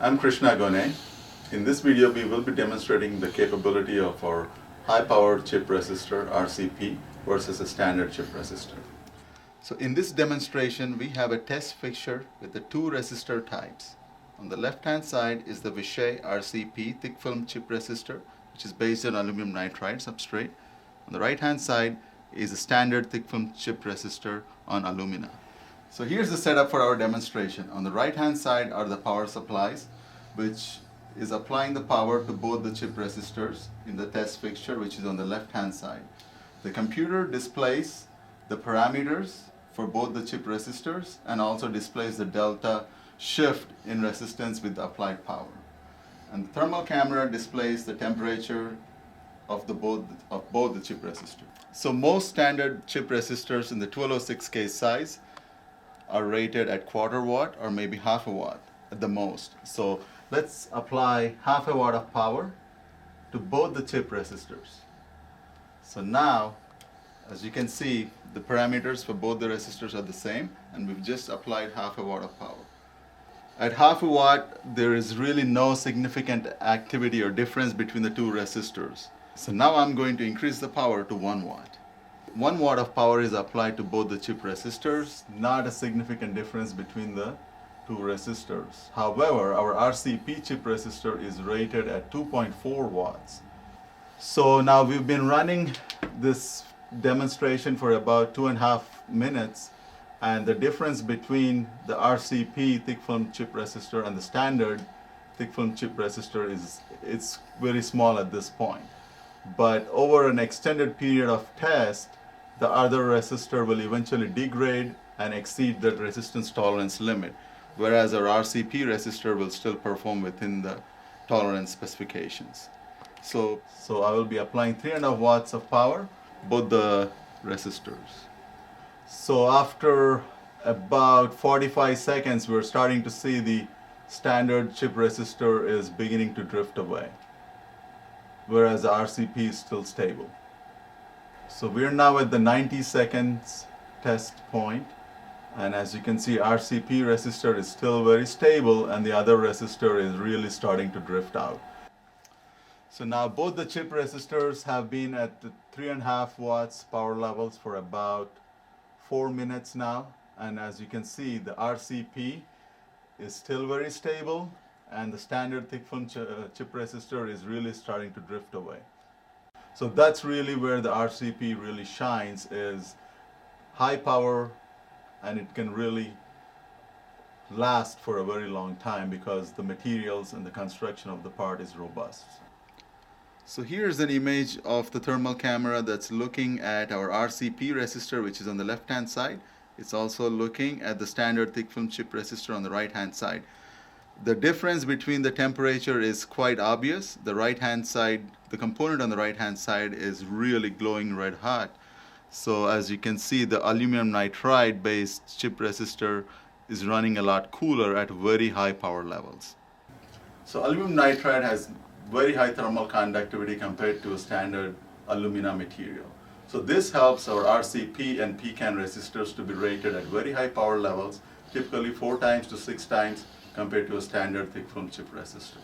I'm Krishna Gone. In this video, we will be demonstrating the capability of our high-powered chip resistor, RCP, versus a standard chip resistor. So in this demonstration, we have a test fixture with the two resistor types. On the left-hand side is the Vishay RCP thick film chip resistor, which is based on aluminum nitride substrate. On the right-hand side is a standard thick film chip resistor on alumina. So here's the setup for our demonstration. On the right-hand side are the power supplies, which is applying the power to both the chip resistors in the test fixture, which is on the left-hand side. The computer displays the parameters for both the chip resistors and also displays the delta shift in resistance with the applied power. And the thermal camera displays the temperature of both the chip resistors. So most standard chip resistors in the 1206K size are rated at quarter watt or maybe half a watt at the most. So let's apply half a watt of power to both the chip resistors. So now, as you can see, the parameters for both the resistors are the same, and we've just applied half a watt of power. At half a watt, there is really no significant activity or difference between the two resistors. So now I'm going to increase the power to 1 watt. 1 watt of power is applied to both the chip resistors, not a significant difference between the two resistors. However, our RCP chip resistor is rated at 2.4 watts. So now we've been running this demonstration for about 2.5 minutes, and the difference between the RCP thick film chip resistor and the standard thick film chip resistor it's very small at this point. But over an extended period of test, the other resistor will eventually degrade and exceed the resistance tolerance limit, whereas our RCP resistor will still perform within the tolerance specifications. So I will be applying 3.5 watts of power, both the resistors. So after about 45 seconds, we're starting to see the standard chip resistor is beginning to drift away, whereas the RCP is still stable. So we're now at the 90 seconds test point, and as you can see, RCP resistor is still very stable and the other resistor is really starting to drift out. So now both the chip resistors have been at the 3.5 watts power levels for about 4 minutes now, and as you can see, the RCP is still very stable and the standard thick film chip resistor is really starting to drift away. So that's really where the RCP really shines, is high power, and it can really last for a very long time because the materials and the construction of the part is robust. So here's an image of the thermal camera that's looking at our RCP resistor, which is on the left-hand side. It's also looking at the standard thick film chip resistor on the right-hand side. The difference between the temperature is quite obvious. The right-hand side, the component on the right-hand side is really glowing red hot. So as you can see, the aluminum nitride based chip resistor is running a lot cooler at very high power levels. So aluminum nitride has very high thermal conductivity compared to a standard alumina material. So this helps our RCP and PCAN resistors to be rated at very high power levels, typically 4 times to 6 times compared to a standard thick film chip resistor.